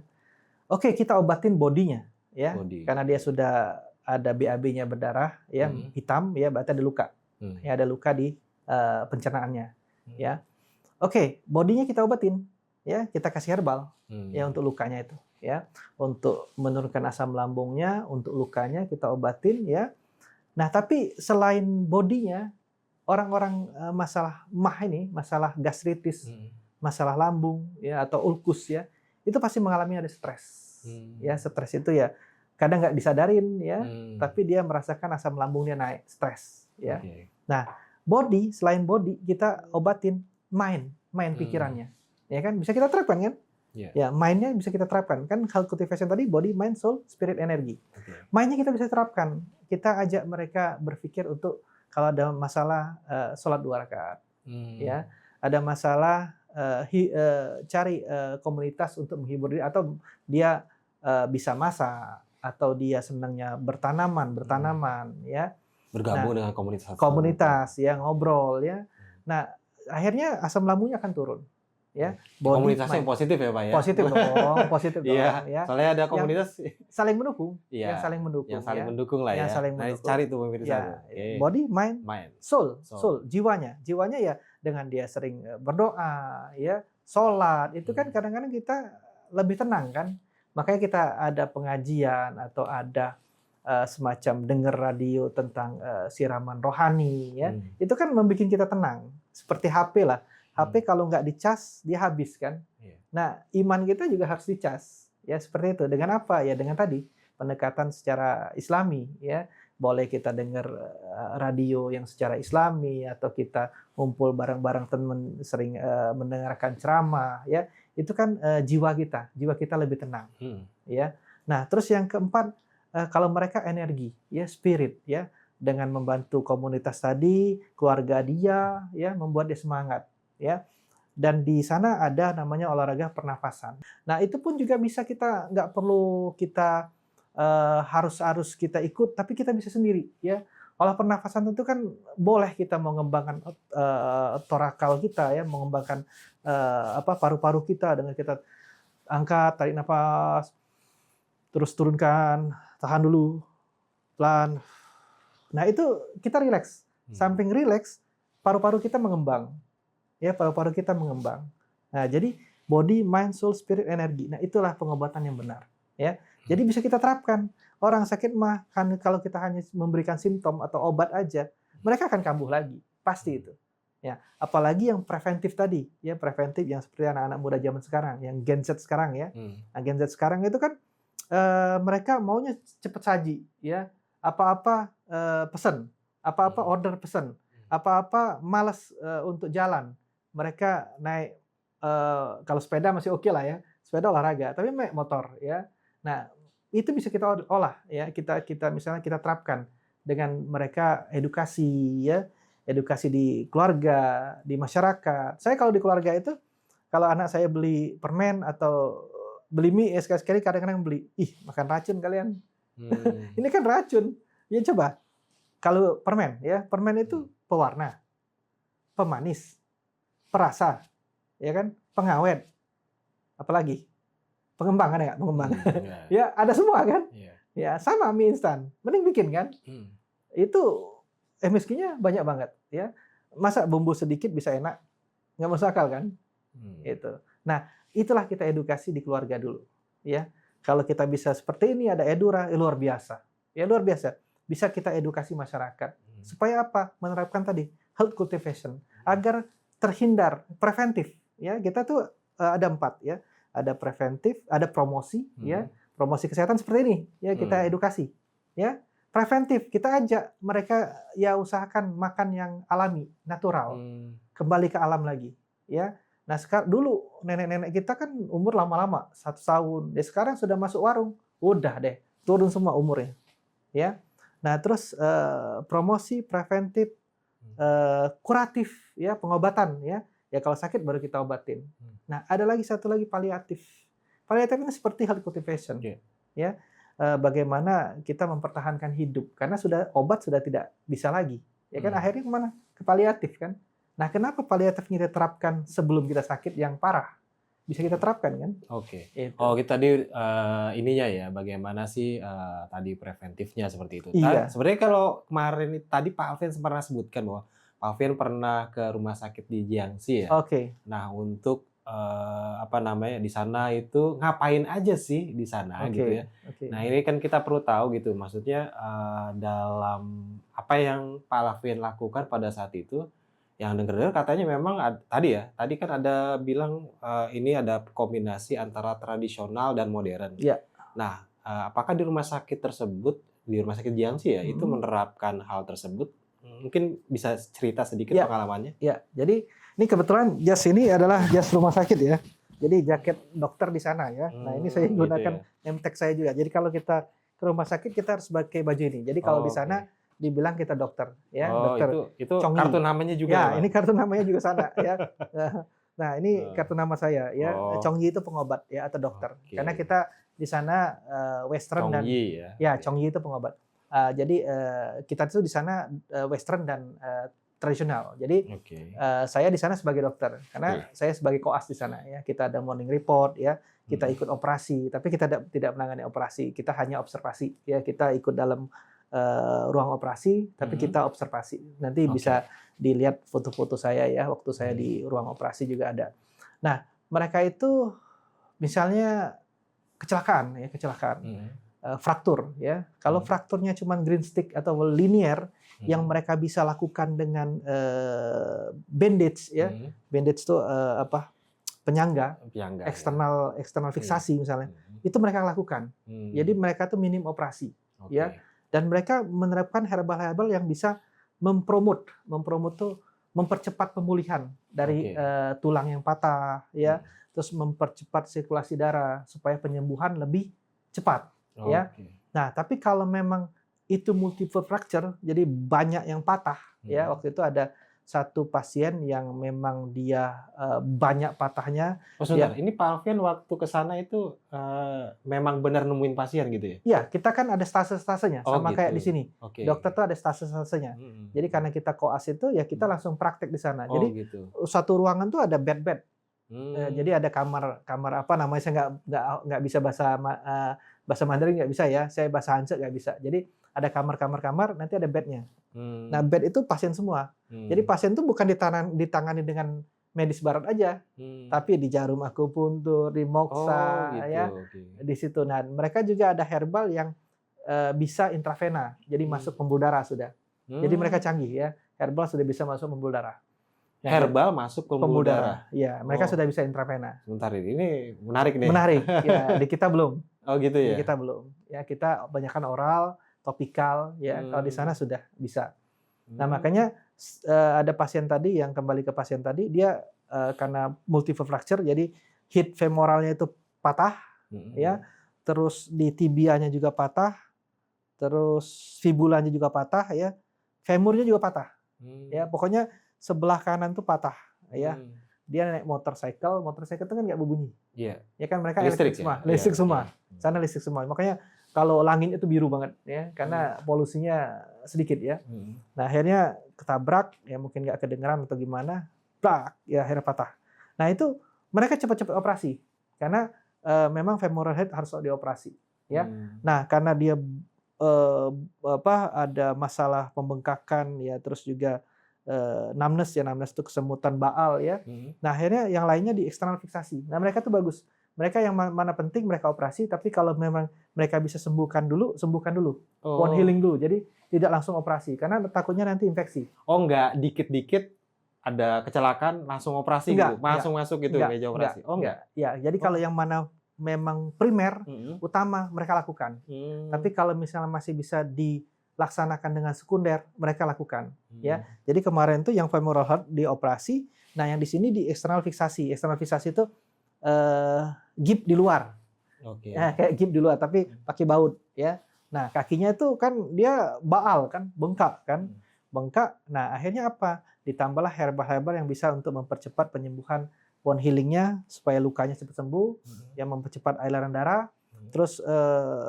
Kita obatin bodinya, ya, karena dia sudah ada BAB-nya berdarah, ya, hitam, ya, berarti ada luka, ya, ada luka di pencernaannya, ya. Bodinya kita obatin, ya, kita kasih herbal, ya, untuk lukanya itu, ya, untuk menurunkan asam lambungnya, untuk lukanya kita obatin, ya. Nah, tapi selain bodinya, orang-orang masalah MAH ini, masalah gastritis, masalah lambung ya atau ulkus ya, itu pasti mengalami ada stres. Ya, stres itu ya kadang nggak disadarin ya, tapi dia merasakan asam lambungnya naik, stres ya. Oke. Nah, selain body kita obatin mind pikirannya. Ya kan bisa kita terapkan kan? Yeah. Ya, mind-nya bisa kita terapkan. Kan health cultivation tadi body, mind, soul, spirit, energi. Okay. Mind-nya kita bisa terapkan. Kita ajak mereka berpikir untuk kalau ada masalah sholat 2 rakaat. Ya, ada masalah cari komunitas untuk menghibur diri atau dia bisa masak atau dia senangnya bertanaman ya. Bergabung dengan komunitas ya, ngobrol ya. Nah, akhirnya asam lambungnya akan turun. Ya, komunitas yang positif ya Pak ya. Positif dong Iya, ya. Soalnya ada komunitas saling mendukung, yang saling mendukung. Yang saling mendukung lah ya. Saling mendukung. Nah, cari tuh pemirsa. Ya, body, mind, soul, jiwanya ya dengan dia sering berdoa, ya, sholat, itu kan kadang-kadang kita lebih tenang kan. Makanya kita ada pengajian atau ada semacam dengar radio tentang siraman rohani ya. Itu kan membuat kita tenang. Seperti HP lah. HP kalau nggak dicas dia habis kan. Nah, iman kita juga harus dicas. Ya, seperti itu. Dengan apa? Ya dengan tadi pendekatan secara Islami ya. Boleh kita dengar radio yang secara Islami atau kita ngumpul bareng-bareng teman sering mendengarkan ceramah ya. Itu kan jiwa kita lebih tenang. Ya. Nah, terus yang keempat kalau mereka energi ya, spirit ya, dengan membantu komunitas tadi, keluarga dia ya, membuat dia semangat. Ya, dan di sana ada namanya olahraga pernafasan. Nah, itu pun juga bisa kita nggak perlu kita harus kita ikut, tapi kita bisa sendiri ya. Olah pernafasan itu kan boleh kita mengembangkan torakal kita ya, mengembangkan paru-paru kita dengan kita angkat, tarik nafas, terus turunkan, tahan dulu, pelan. Nah, itu kita rileks. Samping rileks, paru-paru kita mengembang. Ya, paru-paru kita mengembang. Nah, jadi body, mind, soul, spirit, energi. Nah, itulah pengobatan yang benar. Ya, jadi bisa kita terapkan. Orang sakit mah kan kalau kita hanya memberikan simptom atau obat aja, mereka akan kambuh lagi, pasti itu. Ya, apalagi yang preventif tadi, ya pereventif yang seperti anak-anak muda zaman sekarang, yang Gen Z sekarang ya. Nah, Gen Z sekarang itu kan mereka maunya cepat saji, ya. Apa-apa pesan, apa-apa order pesan, apa-apa malas untuk jalan. Mereka naik kalau sepeda masih oke lah ya, sepeda olahraga, tapi naik motor ya. Nah, itu bisa kita olah ya, kita misalnya kita terapkan dengan mereka edukasi ya, edukasi di keluarga, di masyarakat. Saya kalau di keluarga itu kalau anak saya beli permen atau beli mie ya, sekali-sekali kadang-kadang beli, makan racun kalian. Ini kan racun. Ya coba kalau permen ya, permen itu pewarna, pemanis, perasa, ya kan, pengawet, apalagi pengembang kan ya, pengembang. Ya ada semua kan. Ya sama mie instan, mending bikin kan. Itu MSG-nya banyak banget ya. Masa bumbu sedikit bisa enak, nggak masuk akal kan. Itu. Nah, itulah kita edukasi di keluarga dulu ya. Kalau kita bisa seperti ini, ada Edura, luar biasa. Ya luar biasa. Bisa kita edukasi masyarakat supaya apa? Menerapkan tadi health cultivation agar terhindar, preventif ya. Kita tuh ada 4 ya. Ada preventif, ada promosi ya. Promosi kesehatan seperti ini ya, kita edukasi ya. Preventif, kita ajak mereka ya usahakan makan yang alami, natural. Kembali ke alam lagi ya. Nah, dulu nenek-nenek kita kan umur lama-lama 1 tahun. Sekarang sudah masuk warung, udah deh turun semua umurnya ya. Nah, terus promosi, preventif, kuratif ya, pengobatan ya. Ya kalau sakit baru kita obatin. Nah, ada lagi satu lagi paliatif. Paliatif ini seperti health cultivation. Ya. Bagaimana kita mempertahankan hidup karena obat sudah tidak bisa lagi. Ya kan akhirnya kemana? Ke paliatif kan. Nah, kenapa paliatif kita terapkan sebelum kita sakit yang parah? Bisa kita terapkan kan? Oke. Oh, kita tadi ininya ya, bagaimana sih tadi preventifnya seperti itu. Iya. Sebenarnya kalau kemarin tadi Pak Alvin pernah sebutkan bahwa Pak Alvin pernah ke rumah sakit di Jiangxi ya. Oke. Nah, untuk apa namanya, di sana itu ngapain aja sih di sana gitu ya. Oke, oke. Nah, ini kan kita perlu tahu gitu, maksudnya, dalam apa yang Pak Alvin lakukan pada saat itu, yang denger-dengar katanya memang tadi ya, tadi kan ada bilang, ini ada kombinasi antara tradisional dan modern. Iya. Nah, apakah di rumah sakit tersebut, di rumah sakit Jiangxi ya, itu Mhm. menerapkan hal tersebut? Mungkin bisa cerita sedikit Iya, pengalamannya? iya. Jadi ini kebetulan jas ini adalah jas rumah sakit ya. Jadi jaket dokter di sana ya. Nah, ini saya Gitu gunakan ya. name tag saya juga. Jadi kalau kita ke rumah sakit kita harus pakai baju ini. Jadi kalau di sana Oke. dibilang kita dokter ya, Oh, dokter itu Chong kartu Yi. namanya juga ya, Ya, Bang? ini kartu namanya juga sana ya. Nah, ini Eee, kartu nama saya ya. oh, Chong Yi itu pengobat ya atau dokter. Karena oke. kita di sana western dan Chongyi ya? ya Oke. Chong Yi itu pengobat. Jadi kita tuh di sana western dan tradisional. Jadi Oke. saya di sana sebagai dokter karena Oke. saya sebagai koas di sana ya. Kita ada morning report ya, kita Mhm. ikut operasi, tapi kita tidak menangani operasi, kita hanya observasi ya. Kita ikut dalam ruang operasi, tapi Mhm. kita observasi. Nanti Oke. bisa dilihat foto-foto saya ya waktu saya Mhm. di ruang operasi juga ada. Nah, mereka itu misalnya kecelakaan, Mhm. fraktur ya. Kalau Mhm. frakturnya cuma green stick atau linear yang Mhm. mereka bisa lakukan dengan bandage ya. Mhm. Bandage itu apa? Penyangga, Penyangga ya? eksternal eksternal Iya. fiksasi misalnya. Mhm. Itu mereka lakukan. Jadi Mmm, mereka tuh minim operasi ya. oke. Dan mereka menerapkan herbal-herbal yang bisa mempromot tuh mempercepat pemulihan dari Oke. tulang yang patah ya, Mhm. terus mempercepat sirkulasi darah supaya penyembuhan lebih cepat ya. Oke. Nah, tapi kalau memang itu multiple fracture, jadi banyak yang patah ya. Mhm. Waktu itu ada satu pasien yang memang dia banyak patahnya Oh, sebentar, ya. ini Pak Alfian waktu ke sana itu, memang benar nemuin pasien gitu ya? Iya, kita kan ada stase-stasenya, Oh sama kayak gitu, di sini. oke. Dokter tuh ada stase-stasenya. Mhm. Jadi Mhm. karena kita koas itu, ya kita Mhm. langsung praktek di sana. Oh Jadi gitu. satu ruangan tuh ada bed-bed. Mmm. Jadi ada kamar kamar apa namanya, saya nggak bisa bahasa Mandarin nggak bisa ya, saya bahasa Hanja nggak bisa. Jadi ada kamar-kamar-kamar, nanti ada bednya. Nah, Mmm. bed itu pasien semua. Jadi Mmm. pasien tuh bukan ditangani dengan medis barat aja, Mmm. tapi di jarum akupuntur, di Oh moksa gitu, ya, oke. di situ. Nah, mereka juga ada herbal yang bisa intravena, jadi Mmm. masuk pembuluh darah sudah. Jadi mereka Mmm. canggih ya, herbal sudah bisa masuk pembuluh darah. Nah, Herbal masuk pembuluh pembuluh darah? darah, ya mereka Oh, sudah bisa intravena. sebentar ini menarik nih. Menarik, ya di kita belum, Oh gitu di ya? kita belum. Ya kita kebanyakan oral, topikal, ya kalau di sana Mmm. sudah bisa. Nah Mmm. makanya ada pasien tadi yang kembali ke pasien tadi, dia karena multiple fracture, jadi hip femoralnya itu patah, Mhm. ya, Mhm. terus di tibianya juga patah, terus fibulanya juga patah, ya, femurnya juga patah, ya, Mmm. pokoknya sebelah kanan tuh patah, ya. Mmm. Dia naik motorcycle itu kan nggak berbunyi, Iya, ya kan mereka listrik elektrik ya? semua, Iya, listrik iya. semua, sana listrik semua. Makanya kalau langitnya itu biru banget, ya, Mmm. karena polusinya sedikit, ya. Mhm. Nah, akhirnya ketabrak, ya mungkin nggak kedengeran atau gimana, plak, ya akhirnya patah. Nah, itu mereka cepat-cepat operasi, karena memang femoral head harus dioperasi, ya. Mmm. Nah, karena dia ada masalah pembengkakan, ya, terus juga numbness itu kesemutan baal, ya. Mhm. Nah, akhirnya yang lainnya di eksternal fiksasi. Nah, mereka tuh bagus. Mereka yang mana penting mereka operasi, tapi kalau memang mereka bisa sembuhkan dulu, one Oh. healing dulu. Jadi tidak langsung operasi, karena takutnya nanti infeksi. Oh nggak dikit-dikit ada kecelakaan langsung operasi gitu? Langsung masuk gitu meja operasi? Oh enggak. nggak? Ya, jadi kalau Oh. yang mana memang primer, Mhm. utama mereka lakukan. Mmm. Tapi kalau misalnya masih bisa dilaksanakan dengan sekunder, mereka lakukan, ya. Mmm. Jadi kemarin tuh yang femoral heart dioperasi, nah yang di sini di eksternal fiksasi. Eksternal fiksasi itu gip di luar. Ya, Oke. kayak gip di luar tapi pakai baut, ya. Nah, kakinya itu kan dia baal kan, bengkak kan. Mhm. Bengkak. Nah, akhirnya apa? Ditambahlah herbal-herbal yang bisa untuk mempercepat penyembuhan wound healing-nya supaya lukanya cepat sembuh, Mhm. yang mempercepat aliran darah. Mhm. Terus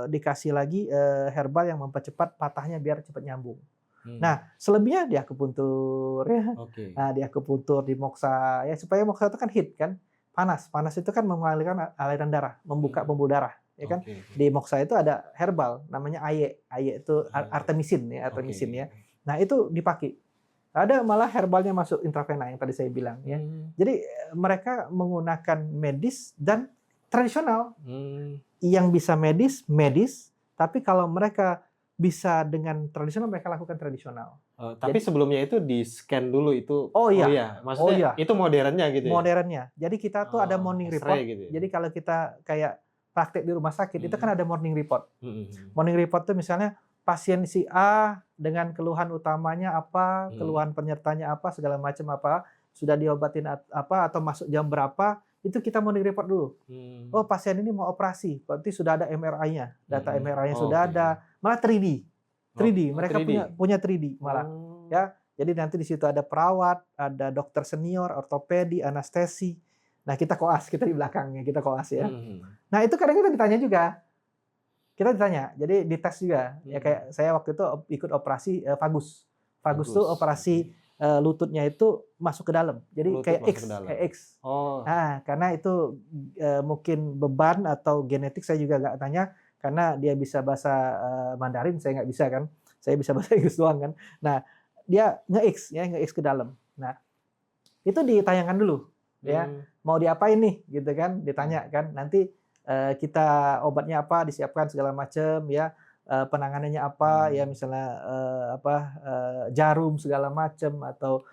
dikasih lagi herbal yang mempercepat patahnya biar cepat nyambung. Mmm. Nah, selebihnya di akupuntur ya. Oke. Nah, di akupuntur, di moksa ya supaya moksa itu kan heat kan, panas. Panas itu kan mengalirkan aliran darah, membuka Mhm. pembuluh darah, ya kan. Oke, oke. Di moksa itu ada herbal namanya aye. Aye itu Aye. artemisin ya, Oke, artemisin oke, ya. oke. Nah, itu dipakai. Ada malah herbalnya masuk intravena yang tadi saya bilang ya. Jadi mereka menggunakan medis dan tradisional. Yang bisa medis, medis. Tapi kalau mereka bisa dengan tradisional, mereka lakukan tradisional. Tapi sebelumnya itu di-scan dulu itu. Oh iya. Maksudnya itu modernnya gitu ya? Modernnya. Jadi kita tuh ada morning report. Gitu ya? Jadi kalau kita kayak praktek di rumah sakit, itu kan ada morning report. Morning report tuh misalnya pasien si A dengan keluhan utamanya apa, keluhan penyertanya apa, segala macam apa, sudah diobatin apa, atau masuk jam berapa, itu kita morning report dulu. Oh, pasien ini mau operasi, berarti sudah ada MRI-nya, data MRI-nya sudah ada, malah 3D. 3D, mereka punya 3D malah. Ya, jadi nanti di situ ada perawat, ada dokter senior, ortopedi, anestesi. Nah, kita koas, kita di belakangnya, kita koas ya. Nah, itu kadang kita ditanya juga. Kita ditanya, jadi dites juga. Ya kayak saya waktu itu ikut operasi vagus. Vagus tuh operasi lututnya itu masuk ke dalam. Jadi kayak X. Nah, karena itu mungkin beban atau genetik saya juga nggak tanya, karena dia bisa bahasa Mandarin, saya nggak bisa kan. Saya bisa bahasa Inggris doang kan. Nah, dia nge-X ke dalam. Nah, itu ditayangkan dulu ya. Mau diapain nih gitu kan, ditanya kan. Nanti kita obatnya apa disiapkan segala macam ya, penanganannya apa ya, misalnya jarum segala macam atau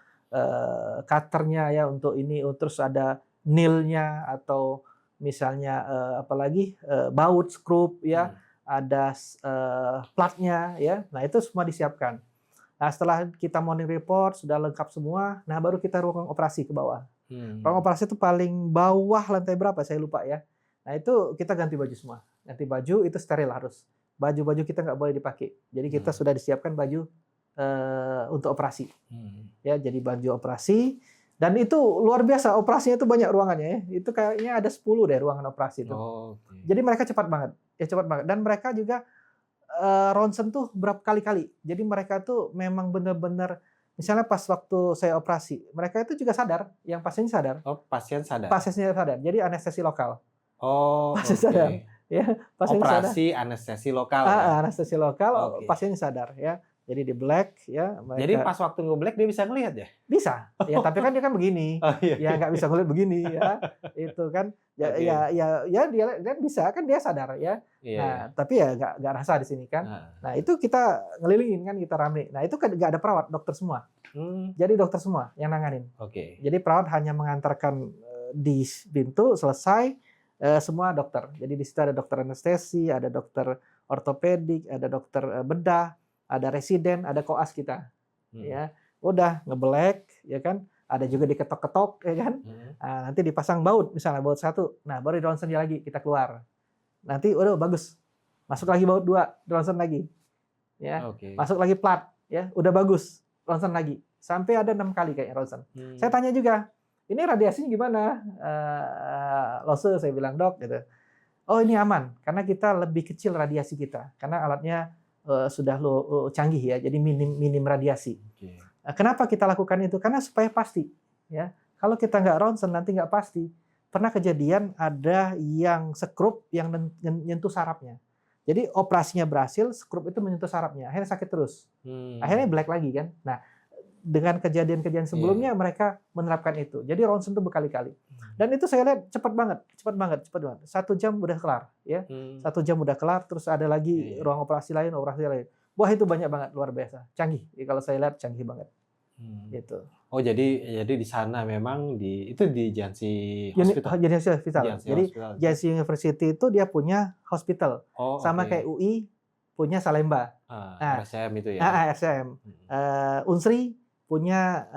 cutternya ya untuk ini, terus ada nilnya atau misalnya apalagi baut skrup ya, ada platnya ya. Nah, itu semua disiapkan. Nah, setelah kita morning report sudah lengkap semua, nah baru kita ruang operasi ke bawah. Ruang operasi itu paling bawah lantai berapa saya lupa ya. Nah, itu kita ganti baju semua. Ganti baju itu steril harus. Baju-baju kita nggak boleh dipakai. Jadi kita sudah disiapkan baju untuk operasi. Ya, jadi baju operasi. Dan itu luar biasa, operasinya itu banyak ruangannya ya. Itu kayaknya ada 10 deh ruangan operasi itu. Jadi mereka cepat banget. Ya cepat banget. Dan mereka juga ronsen tuh berapa kali-kali. Jadi mereka tuh memang benar-benar, misalnya pas waktu saya operasi, mereka itu juga sadar, yang pasiennya sadar. Oh, pasien sadar. Pasiennya sadar. Jadi anestesi lokal. Oh, pasien sadar. Ya, pasien operasi sadar. Anestesi lokal. Ya? Anestesi lokal, pasiennya sadar ya. Jadi di black ya. Mereka... Jadi pas waktu nge-black dia bisa ngelihat ya? Bisa. Ya, tapi kan dia kan begini. Ya nggak bisa ngelihat begini ya. Itu kan ya dia bisa kan, dia sadar ya. Nah, tapi ya nggak rasa di sini kan. Nah, itu kita ngelilingin kan, kita rame. Nah, itu kan nggak ada perawat, dokter semua. Jadi dokter semua yang nanganin. Jadi perawat hanya mengantarkan di pintu, selesai, semua dokter. Jadi di situ ada dokter anestesi, ada dokter ortopedik, ada dokter bedah, ada residen, ada koas kita. Ya, udah ngebelek ya kan. Ada juga diketok-ketok ya kan. Nah, nanti dipasang baut, misalnya baut 1. Nah, baru di ronsen lagi, kita keluar. Nanti udah bagus. Masuk lagi baut 2, ronsen lagi. Ya. Masuk lagi plat, ya, udah bagus. Ronsen lagi. Sampai ada 6 kali kayaknya ronsen. Saya tanya juga, ini radiasinya gimana? Lose, saya bilang, dok gitu. Oh, ini aman karena kita lebih kecil radiasi kita. Karena alatnya sudah canggih ya, jadi minim radiasi. Kenapa kita lakukan itu? Karena supaya pasti. Ya, kalau kita nggak ronsen nanti nggak pasti. Pernah kejadian ada yang skrup yang nyentuh sarafnya. Jadi operasinya berhasil, skrup itu menyentuh sarafnya, akhirnya sakit terus. Akhirnya black lagi kan. Nah, dengan kejadian-kejadian sebelumnya mereka menerapkan itu. Jadi ronsen itu berkali-kali. Dan itu saya lihat cepat banget. 1 jam udah kelar, ya. 1 jam udah kelar, terus ada lagi ruang operasi lain. Wah, itu banyak banget, luar biasa. Canggih. Kalau saya lihat canggih banget. Gitu. Oh, jadi di sana memang itu di Jiangxi Hospital. Jadi Jiangxi University itu dia punya hospital. Sama kayak UI punya Salemba. RSCM itu ya. RSCM. Unsri punya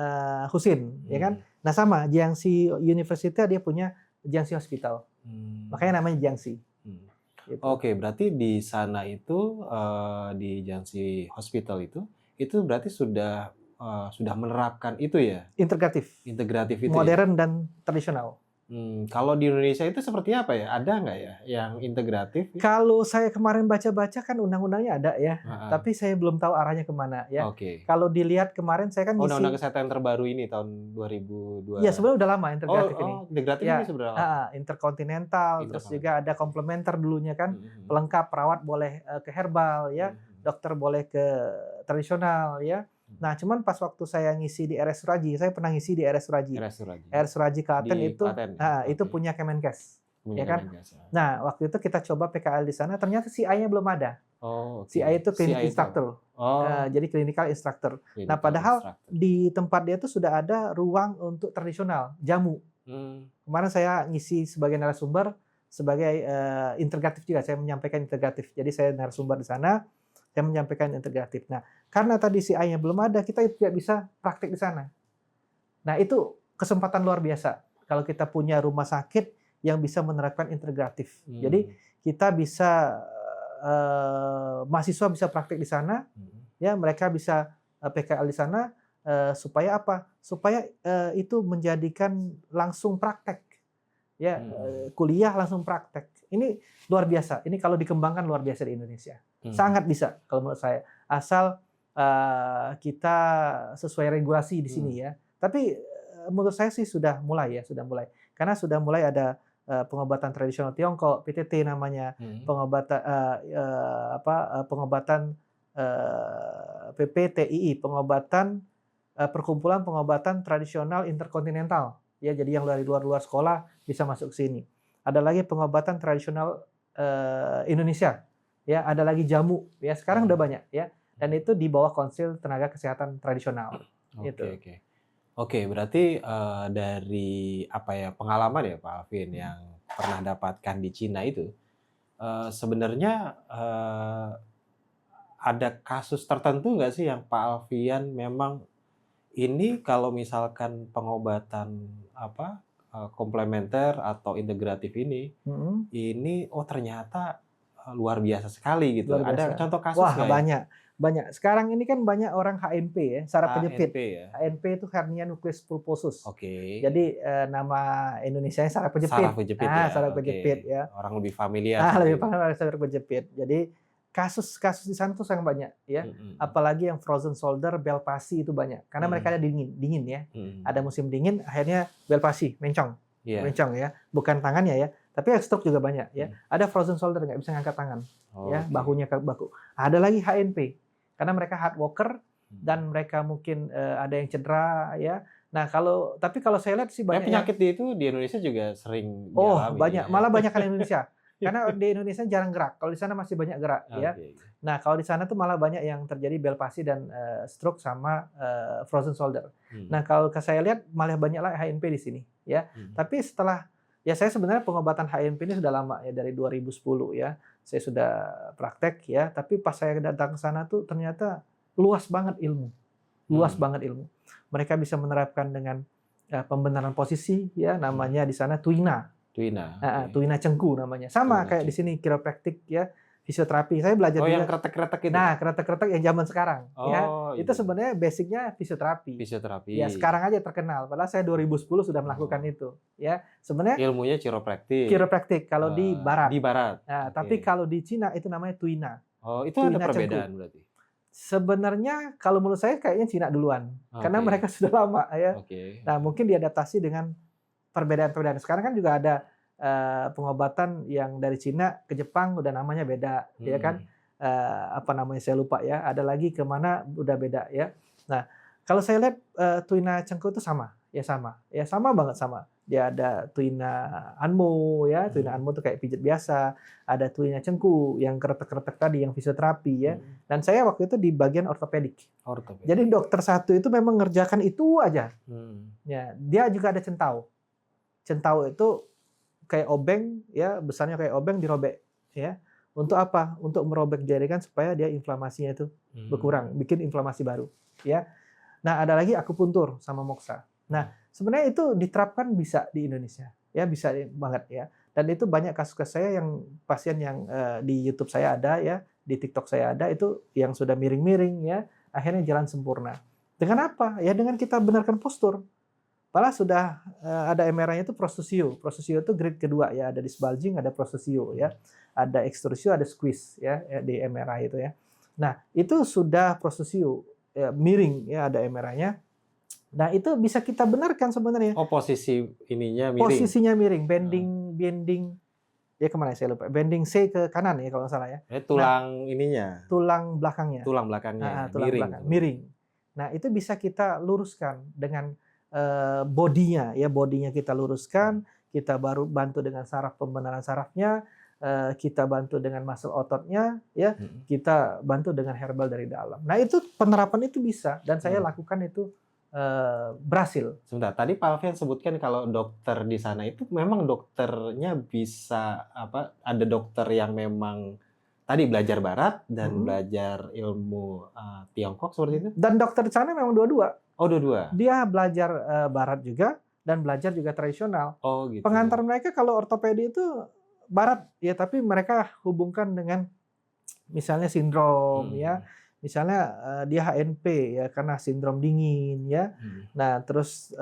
Husin, ya kan? Nah, sama Jiangxi University dia punya Jiangxi Hospital. Makanya namanya Jiangxi. Gitu. Oke, berarti di sana itu di Jiangxi Hospital itu berarti sudah menerapkan itu ya? Integratif itu. Modern dan tradisional. Kalau di Indonesia itu seperti apa ya? Ada nggak ya yang integratif? Kalau saya kemarin baca-baca kan undang-undangnya ada ya, tapi saya belum tahu arahnya kemana ya. Kalau dilihat kemarin saya kan undang-undang kesehatan terbaru ini tahun 2002. Ya, sebenarnya udah lama integratif ini. Integratif ya, ini sebenarnya lama. Interkontinental, terus juga ada komplementer dulunya kan, pelengkap, perawat boleh ke herbal ya, dokter boleh ke tradisional ya. Nah, cuman pas waktu saya ngisi di RS Suraji, saya pernah ngisi di RS Suraji. RS Suraji. RS Suraji Klaten Di itu, Klaten ya? itu Oke. punya Kemenkes, Punya ya kan? Kemenkes ya. Nah, waktu itu kita coba PKL di sana, ternyata CI-nya belum ada. Oh, oke. CI itu clinic CI itu apa? instructor, Oh, jadi clinical instructor. Nah, clinical padahal instructor. di tempat dia tuh sudah ada ruang untuk tradisional, jamu. Kemarin saya ngisi sebagai narasumber, sebagai integratif juga, saya menyampaikan integratif. Jadi saya narasumber di sana, saya menyampaikan integratif. Nah, karena tadi CI-nya belum ada, kita tidak bisa praktik di sana. Nah, itu kesempatan luar biasa kalau kita punya rumah sakit yang bisa menerapkan integratif. Jadi kita bisa mahasiswa bisa praktik di sana, ya mereka bisa PKL di sana, supaya apa? Supaya itu menjadikan langsung praktek, ya kuliah langsung praktek. Ini luar biasa. Ini kalau dikembangkan luar biasa di Indonesia. Sangat bisa kalau menurut saya, asal kita sesuai regulasi di sini ya. Tapi menurut saya sih sudah mulai ya, sudah mulai. Karena sudah mulai ada pengobatan tradisional Tiongkok, PTT namanya, pengobatan pengobatan PPTII, pengobatan perkumpulan pengobatan tradisional interkontinental. Ya, jadi yang dari luar-luar sekolah bisa masuk ke sini. Ada lagi pengobatan tradisional Indonesia. Ya, ada lagi jamu. Ya, sekarang udah banyak ya. Dan itu di bawah Konsil Tenaga Kesehatan Tradisional. Oke, berarti dari pengalaman ya Pak Alvin yang pernah dapatkan di Cina itu, sebenarnya ada kasus tertentu nggak sih yang Pak Alfian memang ini kalau misalkan pengobatan komplementer atau integratif ini ternyata luar biasa sekali gitu. Luar biasa. Ada contoh kasus Wah, nggak banyak. Banyak. Sekarang ini kan banyak orang HNP ya, saraf penjepit. ya? HNP itu hernia nucleus pulposus. Oke. Jadi nama Indonesianya saraf penjepit. Saraf penjepit ya. Saraf penjepit ya. Orang lebih familiar. Lebih familiar saraf penjepit. Jadi kasus-kasus di sana tuh sangat banyak ya. Apalagi yang frozen shoulder, bel pasi itu banyak. Karena mereka ada dingin ya. Ada musim dingin, akhirnya bel pasi, mencong. Mencong ya. Bukan tangannya ya. Tapi stroke juga banyak ya. Ada frozen shoulder, nggak bisa ngangkat tangan. Ya, bahunya ke bahu. Ada lagi HNP. Karena mereka hard worker dan mereka mungkin ada yang cedera ya. Nah, tapi kalau saya lihat sih banyak penyakit itu di Indonesia juga sering dialami. Oh, banyak. Malah banyak kan Indonesia. Karena di Indonesia jarang gerak. Kalau di sana masih banyak gerak ya. Nah, kalau di sana tuh malah banyak yang terjadi bel pasi dan stroke sama frozen shoulder. Nah, kalau saya lihat malah banyak lah HNP di sini ya. Tapi setelah saya sebenarnya pengobatan HNP ini sudah lama ya, dari 2010 ya. Saya sudah praktek ya, tapi pas saya datang ke sana tuh ternyata luas banget ilmu. Luas banget ilmu. Mereka bisa menerapkan dengan pembenaran posisi ya, namanya di sana tuina. Tuina cengku namanya. Sama kayak di sini kiropraktik ya, fisioterapi. Saya belajar juga. Yang kretek-kretek itu. Nah, kretek-kretek yang zaman sekarang ya. Itu sebenarnya basicnya fisioterapi. Ya, sekarang aja terkenal. Padahal saya 2010 sudah melakukan itu ya. Sebenarnya ilmunya kiropraktik. Kiropraktik kalau di barat. Di barat. Nah, tapi kalau di Cina itu namanya tuina. Oh, itu tuina ada perbedaan cengku. Berarti. Sebenarnya kalau menurut saya kayaknya Cina duluan. Karena mereka sudah lama ya. Nah, mungkin diadaptasi dengan perbedaan-perbedaan. Sekarang kan juga ada pengobatan yang dari Cina ke Jepang udah namanya beda, ya kan? Saya lupa ya. Ada lagi kemana udah beda ya. Nah, kalau saya lihat tuina cengku itu sama banget sama. Dia ada tuina anmo ya, tuina anmo itu kayak pijat biasa. Ada tuina cengku yang kretek-kretek tadi yang fisioterapi ya. Dan saya waktu itu di bagian ortopedik. Jadi dokter satu itu memang ngerjakan itu aja. Ya, dia juga ada centau. Centau itu kayak obeng ya, besarnya kayak obeng dirobek ya. Untuk apa? Untuk merobek jaringan supaya dia inflamasinya itu berkurang, bikin inflamasi baru ya. Nah, ada lagi akupuntur sama moksa. Nah, sebenarnya itu diterapkan bisa di Indonesia ya, bisa banget ya. Dan itu banyak kasus saya yang pasien yang di YouTube saya ada ya, di TikTok saya ada, itu yang sudah miring-miring ya, akhirnya jalan sempurna. Dengan apa? Ya dengan kita benarkan postur. Padahal sudah ada MRI-nya itu prosesio. Prosesio itu grade kedua ya, ada disbulging, ada prosesio ya. Ada extrusio, ada squeeze ya di MRI itu ya. Nah, itu sudah prosesio ya, miring ya, ada MRI-nya. Nah, itu bisa kita benarkan sebenarnya. Oh, posisi ininya miring. Posisinya miring, bending ya kemana saya lupa. Bending C ke kanan ya kalau nggak salah ya. Tulang ininya. Tulang belakangnya. Tulang belakangnya tulang miring. belakang, miring. Nah, itu bisa kita luruskan dengan bodinya ya, bodinya kita luruskan, kita baru bantu dengan saraf pembenaran sarafnya, kita bantu dengan muscle ototnya ya, Mhm. kita bantu dengan herbal dari dalam. Nah, itu penerapan itu bisa dan saya Mhm. lakukan itu berhasil. Sebentar, tadi Pak Alfian sebutkan kalau dokter di sana itu memang dokternya bisa apa, ada dokter yang memang tadi belajar barat dan Mhm. belajar ilmu, Tiongkok seperti itu? Dan dokter di sana memang dua-dua. Oh, dua-dua? Dia belajar barat juga dan belajar juga tradisional. Oh, gitu. Pengantar mereka kalau ortopedi itu barat ya, tapi mereka hubungkan dengan misalnya sindrom ya, Mhm. misalnya dia HNP ya karena sindrom dingin ya. Mhm. Nah, terus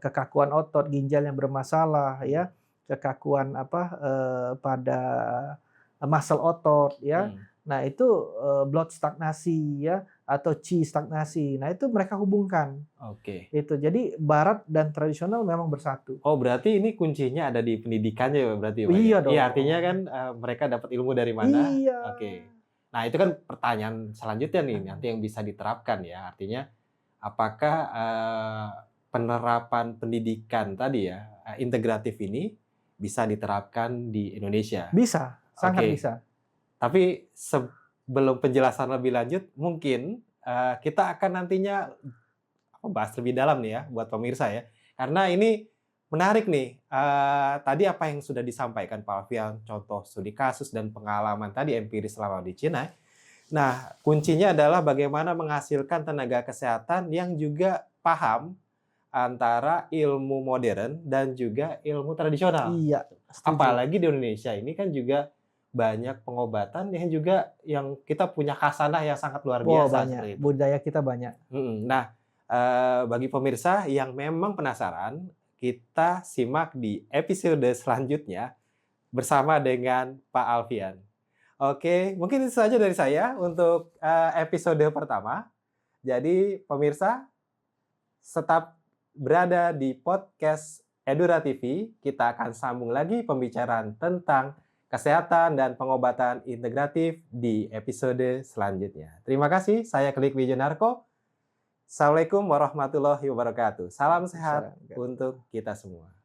kekakuan otot, ginjal yang bermasalah ya, kekakuan apa pada muscle otot ya. Mhm. Nah, itu blood stagnasi ya atau qi stagnasi. Nah, itu mereka hubungkan. Oke. Itu. Jadi barat dan tradisional memang bersatu. Oh, berarti ini kuncinya ada di pendidikannya ya berarti ya, Pak, ya? Iya Iya, artinya kan, dong. mereka dapat ilmu dari mana. Iya. Oke. Nah, itu kan pertanyaan selanjutnya nih, nanti Heeh. yang bisa diterapkan ya. Artinya apakah, penerapan pendidikan tadi ya, integratif ini bisa diterapkan di Indonesia? Bisa, sangat Oke. bisa. Tapi sebelum penjelasan lebih lanjut, mungkin, kita akan nantinya bahas lebih dalam nih ya, buat pemirsa ya. Karena ini menarik nih, tadi apa yang sudah disampaikan Pak Alfian, contoh studi kasus dan pengalaman tadi empiris selama di Cina. Nah, kuncinya adalah bagaimana menghasilkan tenaga kesehatan yang juga paham antara ilmu modern dan juga ilmu tradisional. Iya, setuju. Apalagi di Indonesia ini kan juga banyak pengobatan yang kita punya khasanah yang sangat luar Wah, biasa banyak. seperti itu. Budaya kita banyak. Mhm. Nah, bagi pemirsa yang memang penasaran, kita simak di episode selanjutnya bersama dengan Pak Alfian. Oke, mungkin itu saja dari saya untuk, episode pertama. Jadi pemirsa, tetap berada di podcast Edura TV, kita akan sambung lagi pembicaraan tentang kesehatan dan pengobatan integratif di episode selanjutnya. Terima kasih, saya Klik Wijonarko. Assalamualaikum warahmatullahi wabarakatuh. Salam sehat Waalaikumsalam. untuk kita semua.